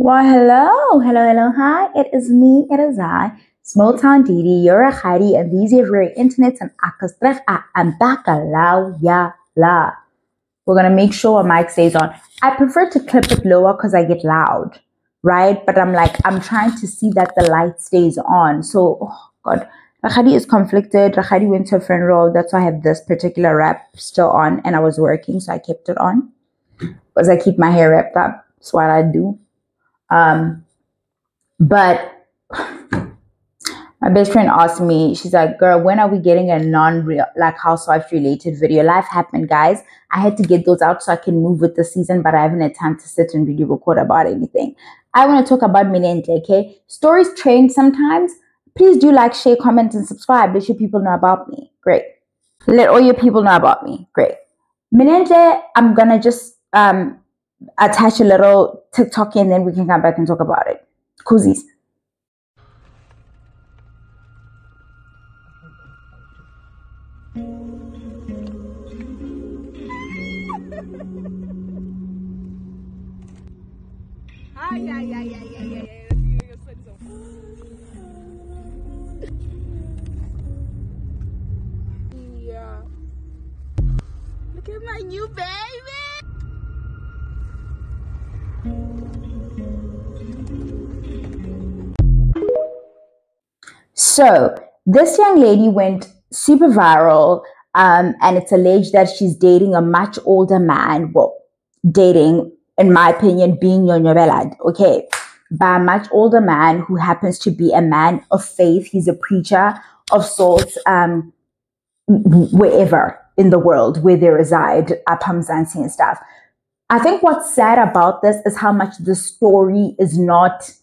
Well, hello, hi. It is me, it is I, Small Town Didi, you're a Heidi, and these are your internet and akastref. I'm back allow ya la. We're gonna make sure our mic stays on. I prefer to clip it lower because I get loud, right? But I'm trying to see that the light stays on. So, oh God, Rakhadi is conflicted. Rakhadi went to a funeral. That's why I have this particular wrap still on, and I was working, so I kept it on because I keep my hair wrapped up. That's what I do. But my best friend asked me, she's like, girl, when are we getting a non-real, like housewife related video? Life happened, guys. I had to get those out so I can move with the season, but I haven't had time to sit and really record about anything. I want to talk about Minentle, okay? Stories trend sometimes. Please do like, share, comment, and subscribe. Let your people know about me. Great. Let all your people know about me. Great. Minentle, I'm going to just attach a little TikTok and then we can come back and talk about it. Cozies. Yeah. Look at my new baby. So this young lady went super viral, and it's alleged that she's dating a much older man. Well, dating, in my opinion, being Yonyobelad, okay, by a much older man who happens to be a man of faith. He's a preacher of sorts, wherever in the world where they reside, Apamzansi and stuff. I think what's sad about this is how much the story is not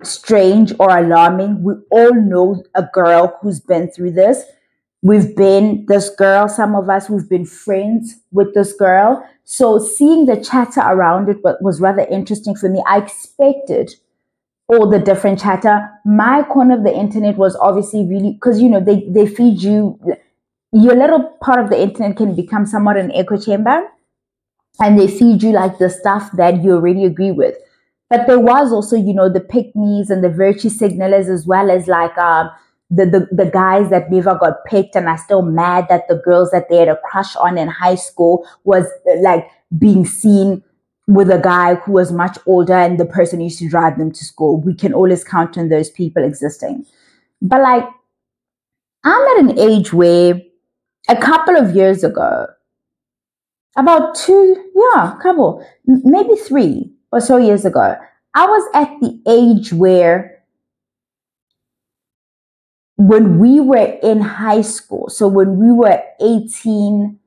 strange or alarming. We all know a girl who's been through this. We've been this girl, some of us who've been friends with this girl. So seeing the chatter around it was rather interesting for me. I expected all the different chatter. My corner of the internet was obviously really, because they feed you, your little part of the internet can become somewhat an echo chamber, and they feed you like the stuff that you already agree with. But there was also, the pick-me's and the virtue signalers, as well as the guys that never got picked and are still mad that the girls that they had a crush on in high school was like being seen with a guy who was much older and the person used to drive them to school. We can always count on those people existing. But I'm at an age where a couple of years ago, about maybe 3 or so years ago, I was at the age where when we were in high school, so when we were 17,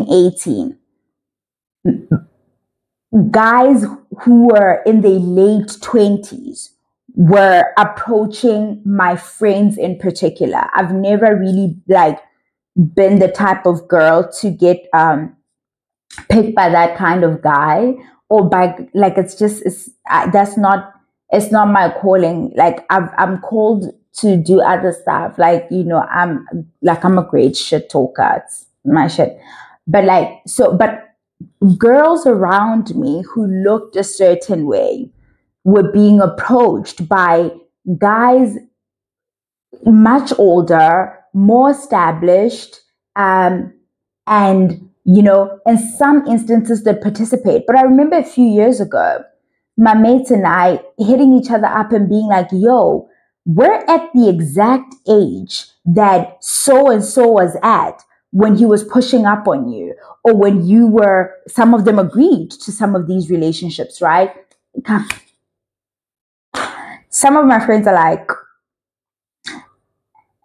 18, guys who were in their late 20s were approaching my friends in particular. I've never really been the type of girl to get picked by that kind of guy, or by that's not, it's not my calling. I'm called to do other stuff. I'm a great shit talker. It's my shit. But girls around me who looked a certain way were being approached by guys much older, more established, and in some instances they participate. But I remember a few years ago, my mates and I hitting each other up and being like, yo, we're at the exact age that so and so was at when he was pushing up on you, or when you were, some of them agreed to some of these relationships, right? Some of my friends are like,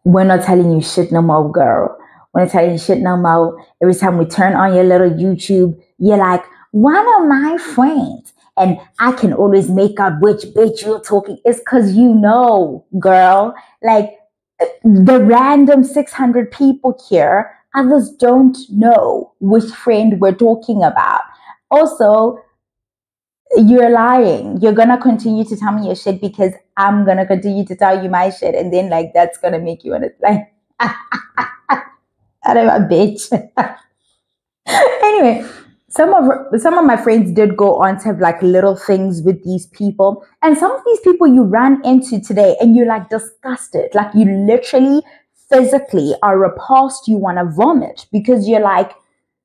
we're not telling you shit no more, girl. We're not telling you shit no more. Every time we turn on your little YouTube, you're like, one of my friends. And I can always make out which bitch you're talking. It's because girl. The random 600 people here, others don't know which friend we're talking about. Also, you're lying. You're going to continue to tell me your shit because I'm going to continue to tell you my shit. And then that's going to make you want to out of a bitch. Anyway, some of my friends did go on to have like little things with these people, and some of these people you run into today and you're like disgusted, like you literally physically are repulsed, you want to vomit because you're like,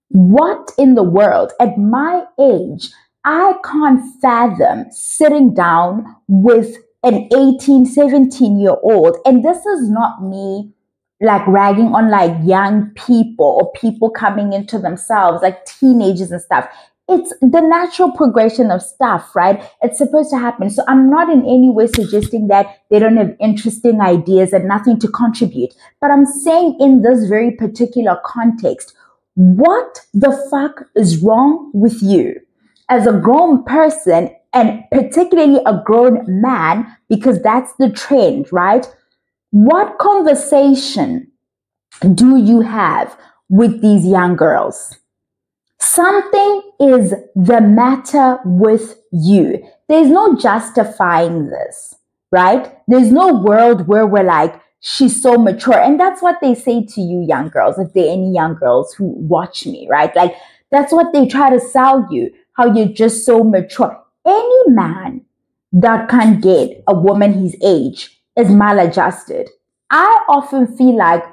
what in the world at my age? I can't fathom sitting down with an 18, 17-year old. And this is not me like ragging on like young people or people coming into themselves, like teenagers and stuff. It's the natural progression of stuff, right? It's supposed to happen. So I'm not in any way suggesting that they don't have interesting ideas and nothing to contribute. But I'm saying in this very particular context, what the fuck is wrong with you as a grown person, and particularly a grown man, because that's the trend, right? What conversation do you have with these young girls? Something is the matter with you. There's no justifying this, right? There's no world where we're like, she's so mature. And that's what they say to you, young girls, if there are any young girls who watch me, right? Like, that's what they try to sell you, how you're just so mature. Any man that can get a woman his age is maladjusted. I often feel like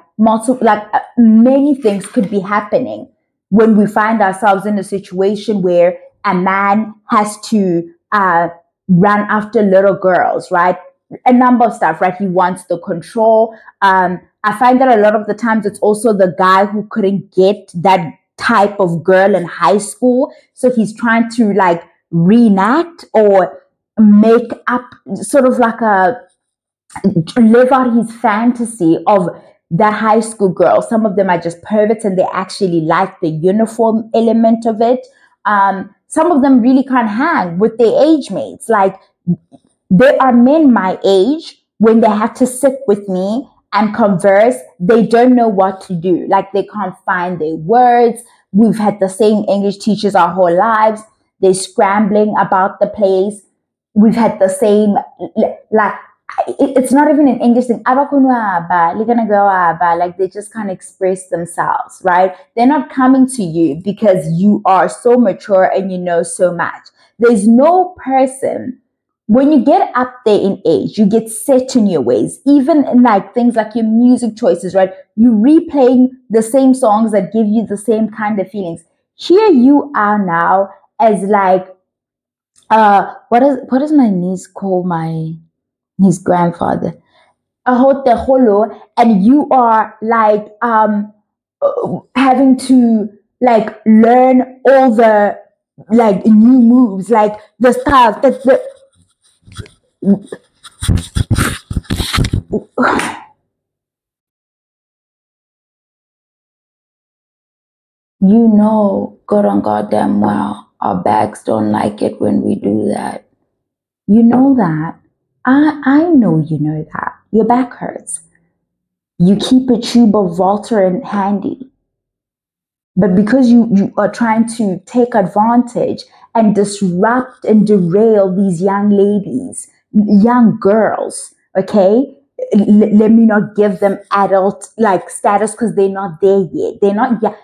many things could be happening when we find ourselves in a situation where a man has to run after little girls, right? A number of stuff, right? He wants the control. I find that a lot of the times it's also the guy who couldn't get that type of girl in high school. So he's trying to like reenact or make up sort of like a live out his fantasy of that high school girl. Some of them are just perverts and they actually like the uniform element of it. Some of them really can't hang with their age mates. Like, there are men my age, when they have to sit with me and converse, they don't know what to do. Like, they can't find their words. We've had the same English teachers our whole lives. They're scrambling about the place. We've had the same, like, it's not even an English thing. Like, they just can't express themselves, right? They're not coming to you because you are so mature and you know so much. There's no person, when you get up there in age, you get set in your ways, even in like things like your music choices, right? You replaying the same songs that give you the same kind of feelings. Here you are now as like, what does my niece call his grandfather? A holo, and you are like having to like learn all the like new moves, like the stuff that the you know good and goddamn well our backs don't like it when we do that. You know that. I know you know that. Your back hurts. You keep a tube of Voltaren handy. But because you are trying to take advantage and disrupt and derail these young ladies, young girls, okay? Let me not give them adult like status because they're not there yet. They're not yet.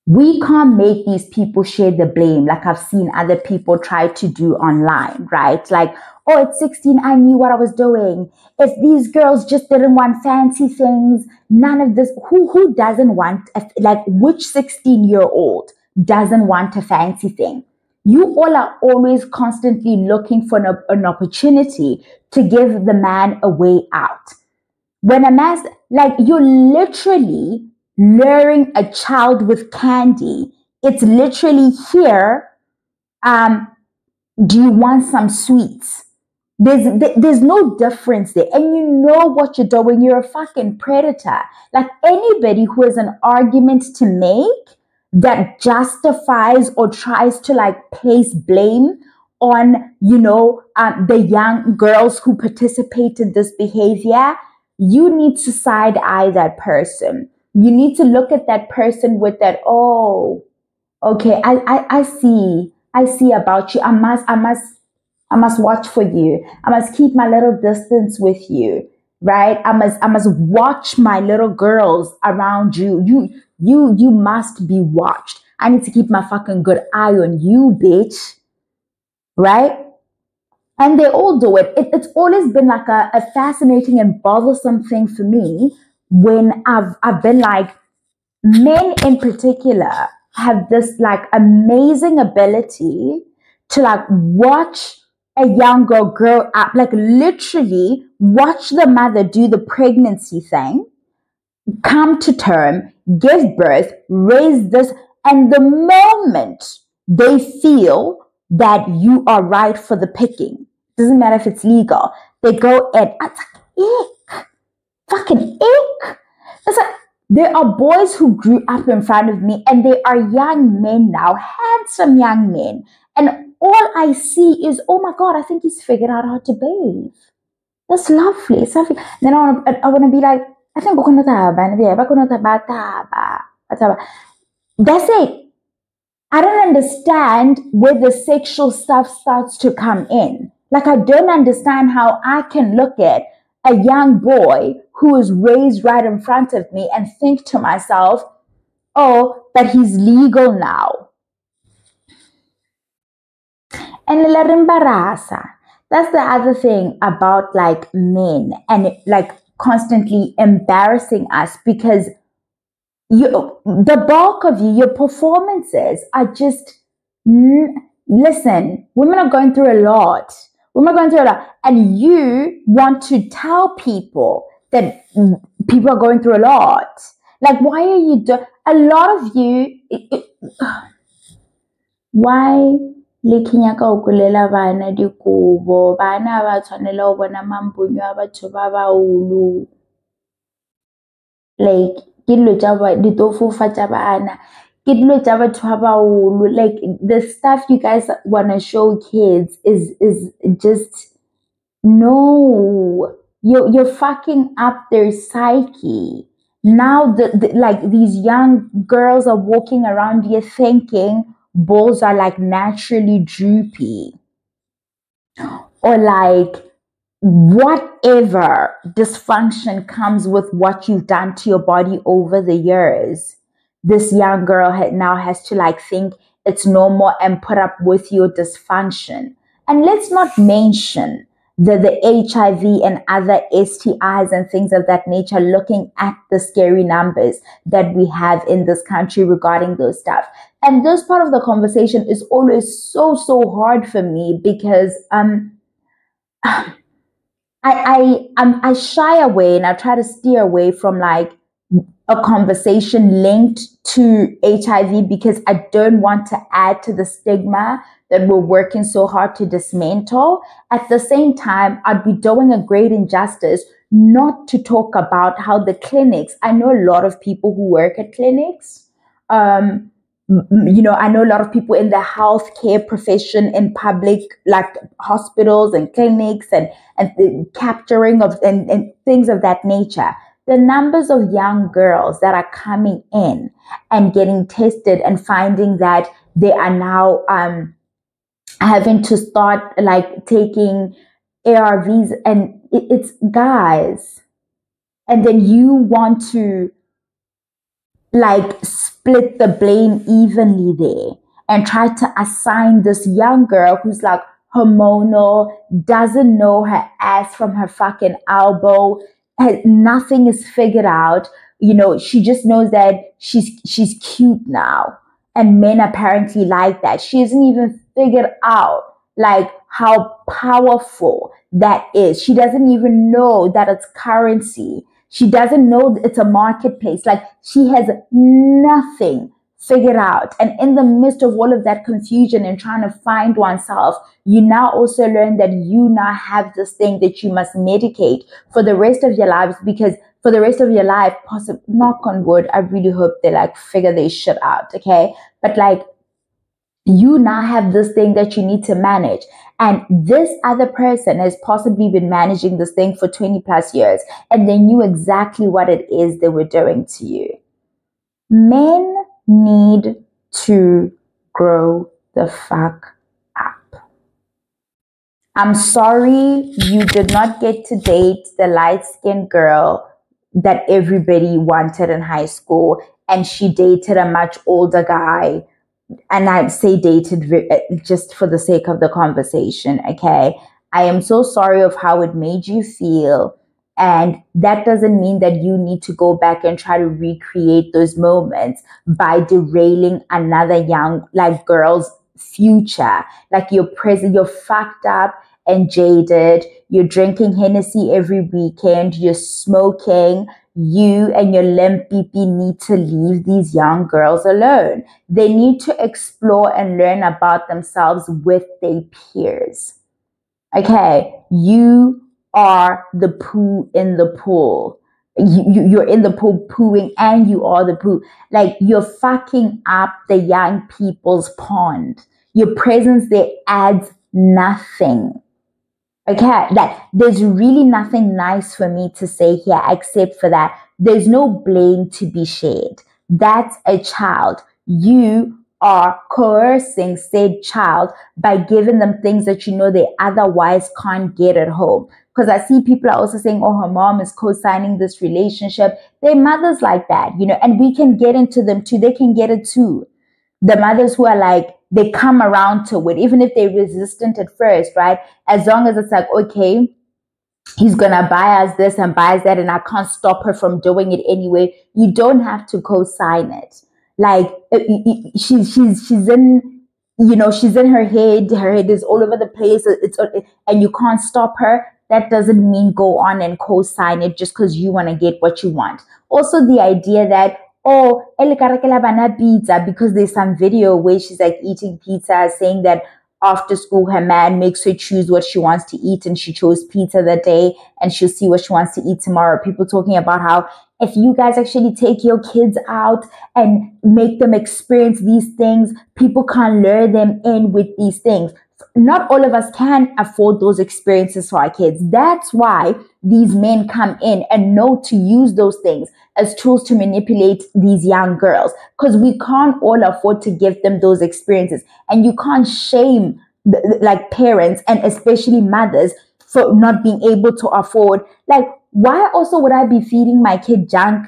We can't make these people share the blame like I've seen other people try to do online, right? Like, oh, at 16, I knew what I was doing. If these girls just didn't want fancy things, none of this, who doesn't want, like, which 16-year-old doesn't want a fancy thing? You all are always constantly looking for an opportunity to give the man a way out. When a man's like, you're literally luring a child with candy. It's literally here. Do you want some sweets? There's no difference there. And you know what you're doing. You're a fucking predator. Like, anybody who has an argument to make that justifies or tries to like place blame on, the young girls who participate in this behavior, you need to side eye that person. You need to look at that person with that, oh, okay, I see about you. I must watch for you. I must keep my little distance with you. right? I must watch my little girls around you. You must be watched. I need to keep my fucking good eye on you, bitch. Right? And they all do it. It's always been like a fascinating and bothersome thing for me when I've been like, men in particular have this like amazing ability to like watch a young girl grow up, like literally watch the mother do the pregnancy thing, come to term, give birth, raise this, and the moment they feel that you are right for the picking, doesn't matter if it's legal, they go and it's like, ick, fucking ick. It's like, there are boys who grew up in front of me and they are young men now, handsome young men. And all I see is, oh my God, I think he's figured out how to bathe. That's lovely. It's lovely. Then I want to be like, I think that's it. I don't understand where the sexual stuff starts to come in. Like, I don't understand how I can look at a young boy who is raised right in front of me and think to myself, oh, but he's legal now. And that's the other thing about like men and like constantly embarrassing us because the bulk of you, your performances are just, listen, women are going through a lot. Women are going through a lot. And you want to tell people that people are going through a lot. Like, why are you a lot of you, why lekhenya ka o kolela bana dikobo bana ba tshwanela ho bona mamponyo a batho ba baholo, like ke dilo tsa ditofofa tsa bana, ke dilo tsa batho ba baholo. Like, the stuff you guys want to show kids is just, no, you're fucking up their psyche. Now like these young girls are walking around here thinking balls are like naturally droopy, or like whatever dysfunction comes with what you've done to your body over the years. This young girl now has to like think it's normal and put up with your dysfunction. And let's not mention the HIV and other STIs and things of that nature, looking at the scary numbers that we have in this country regarding those stuff. And this part of the conversation is always so hard for me because I shy away and I try to steer away from like a conversation linked to HIV because I don't want to add to the stigma that we're working so hard to dismantle. At the same time, I'd be doing a great injustice not to talk about how the clinics, I know a lot of people who work at clinics, I know a lot of people in the healthcare profession in public, like hospitals and clinics and the capturing of and things of that nature. The numbers of young girls that are coming in and getting tested and finding that they are now having to start like taking ARVs, and it's guys. And then you want to like split the blame evenly there and try to assign this young girl who's like hormonal, doesn't know her ass from her fucking elbow, nothing is figured out. She just knows that she's cute now. And men apparently like that. She hasn't even figured out like how powerful that is. She doesn't even know that it's currency. She doesn't know it's a marketplace. Like, she has nothing figured out. And in the midst of all of that confusion and trying to find oneself, you now also learn that you now have this thing that you must medicate for the rest of your lives, because for the rest of your life, possibly, knock on wood, I really hope they like figure their shit out, okay? But like, you now have this thing that you need to manage. And this other person has possibly been managing this thing for 20 plus years, and they knew exactly what it is they were doing to you. Men need to grow the fuck up. I'm sorry you did not get to date the light skinned girl that everybody wanted in high school, and she dated a much older guy. And I say dated just for the sake of the conversation, okay? I am so sorry of how it made you feel. And that doesn't mean that you need to go back and try to recreate those moments by derailing another young, like, girl's future. Like, you're present, you're fucked up and jaded. You're drinking Hennessy every weekend. You're smoking. You and your limp PP need to leave these young girls alone. They need to explore and learn about themselves with their peers. Okay, you are the poo in the pool. You're in the pool pooing, and you are the poo. Like, you're fucking up the young people's pond. Your presence there adds nothing. Okay, that there's really nothing nice for me to say here except for that there's no blame to be shared. That's a child. You are coercing said child by giving them things that you know they otherwise can't get at home. Because I see people are also saying, oh, her mom is co-signing this relationship. Their mothers like that, and we can get into them too. They can get it too. The mothers who are like, they come around to it, even if they're resistant at first, right? As long as it's like, okay, he's gonna buy us this and buy us that, and I can't stop her from doing it anyway. You don't have to co-sign it. Like, she's in, she's in her head. Her head is all over the place. And you can't stop her. That doesn't mean go on and co-sign it just because you want to get what you want. Also, the idea that, oh, pizza, because there's some video where she's like eating pizza, saying that after school her man makes her choose what she wants to eat, and she chose pizza that day, and she'll see what she wants to eat tomorrow. People talking about how if you guys actually take your kids out and make them experience these things, people can lure them in with these things. Not all of us can afford those experiences for our kids. That's why these men come in and know to use those things as tools to manipulate these young girls, because we can't all afford to give them those experiences. And you can't shame like parents, and especially mothers, for not being able to afford. Like, why also would I be feeding my kid junk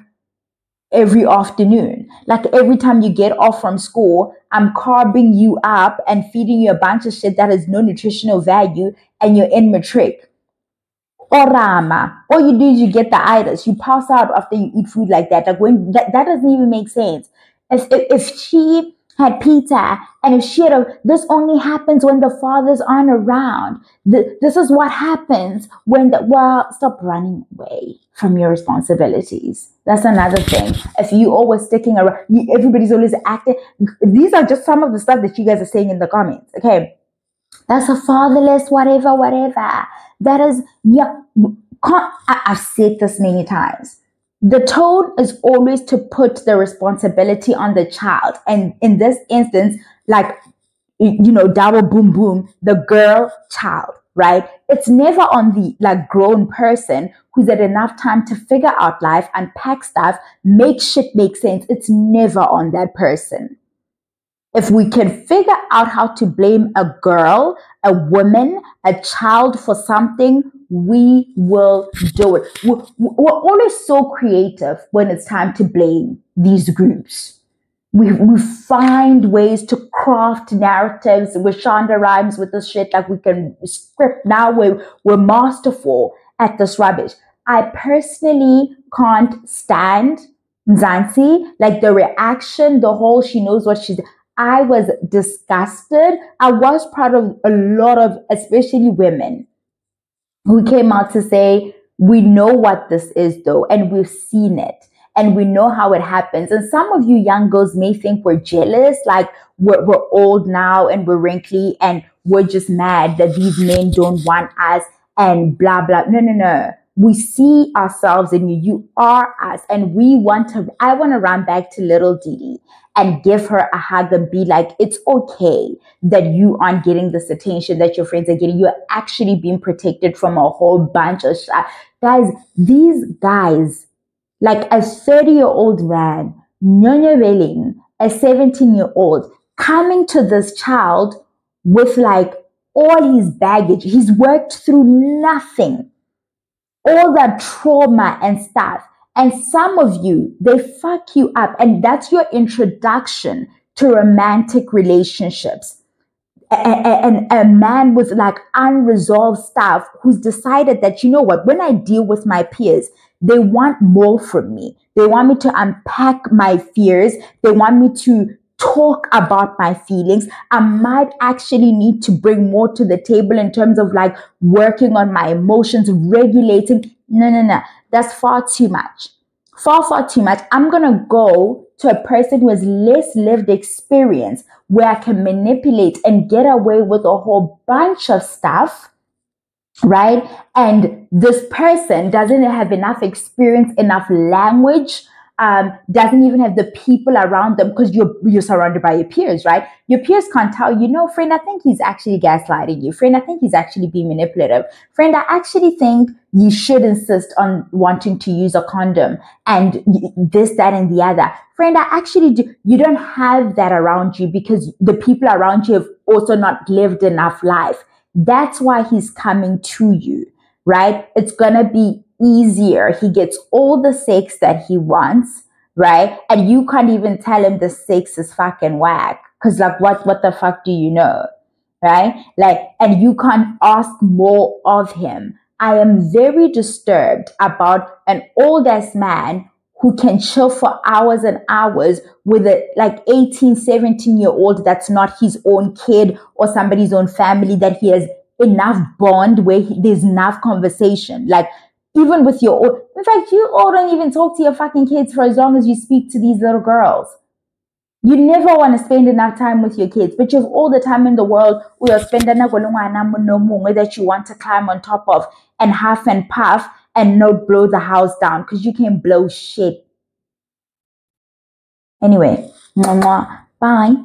every afternoon? Like, every time you get off from school, I'm carving you up and feeding you a bunch of shit that has no nutritional value, and you're in matric. Orama. All you do is you get the itis. You pass out after you eat food like that. Like, when that doesn't even make sense. If she had pizza, and if she had this only happens when the fathers aren't around. This is what happens when stop running away from your responsibilities. That's another thing. If you always sticking around, everybody's always acting. These are just some of the stuff that you guys are saying in the comments. Okay. That's a fatherless, whatever. That is, yeah. I've said this many times. The tone is always to put the responsibility on the child. And in this instance, like, double boom boom, the girl child, right? It's never on the like grown person who's had enough time to figure out life, unpack stuff, make shit make sense. It's never on that person. If we can figure out how to blame a girl, a woman, a child for something, we will do it. We're always so creative when it's time to blame these groups. We find ways to craft narratives with Shonda Rhimes with this shit. Like, we can script now. We're masterful at this rubbish. I personally can't stand Zansi. Like, the reaction, the whole she knows what she's... I was disgusted. I was proud of a lot of, especially women, who came out to say, we know what this is though, and we've seen it, and we know how it happens. And some of you young girls may think we're jealous, like we're old now and we're wrinkly and we're just mad that these men don't want us and blah, blah. No. We see ourselves in you. You are us. And I want to run back to little Didi and give her a hug and be like, it's okay that you aren't getting this attention that your friends are getting. You're actually being protected from a whole bunch of shit. Guys, these guys, like a 30-year-old man, Nyonya Welling, a 17-year-old, coming to this child with like all his baggage. He's worked through nothing, all that trauma and stuff. And some of you, they fuck you up. And that's your introduction to romantic relationships. And a man with like unresolved stuff who's decided that, you know what, when I deal with my peers, they want more from me. They want me to unpack my fears. They want me to talk about my feelings. I might actually need to bring more to the table in terms of like working on my emotions, regulating. No. That's far too much. Far too much. I'm going to go to a person who has less lived experience where I can manipulate and get away with a whole bunch of stuff, right? And this person doesn't have enough experience, enough language, doesn't even have the people around them, because you're surrounded by your peers, right? Your peers can't tell you, no, friend, I think he's actually gaslighting you. Friend, I think he's actually being manipulative. Friend, I actually think you should insist on wanting to use a condom and this, that, and the other. Friend, I actually do. You don't have that around you because the people around you have also not lived enough life. That's why he's coming to you, right? It's going to be easier. He gets all the sex that he wants, right? And you can't even tell him the sex is fucking whack. Because like, what the fuck do you know? Right? Like, and you can't ask more of him. I am very disturbed about an old ass man who can chill for hours and hours with a like 18, 17-year-old that's not his own kid or somebody's own family, that he has enough bond where there's enough conversation. Like, even with your own, in fact, you all don't even talk to your fucking kids for as long as you speak to these little girls. You never want to spend enough time with your kids, but you have all the time in the world where you're spending that you want to climb on top of and huff and puff and not blow the house down because you can blow shit. Anyway, bye.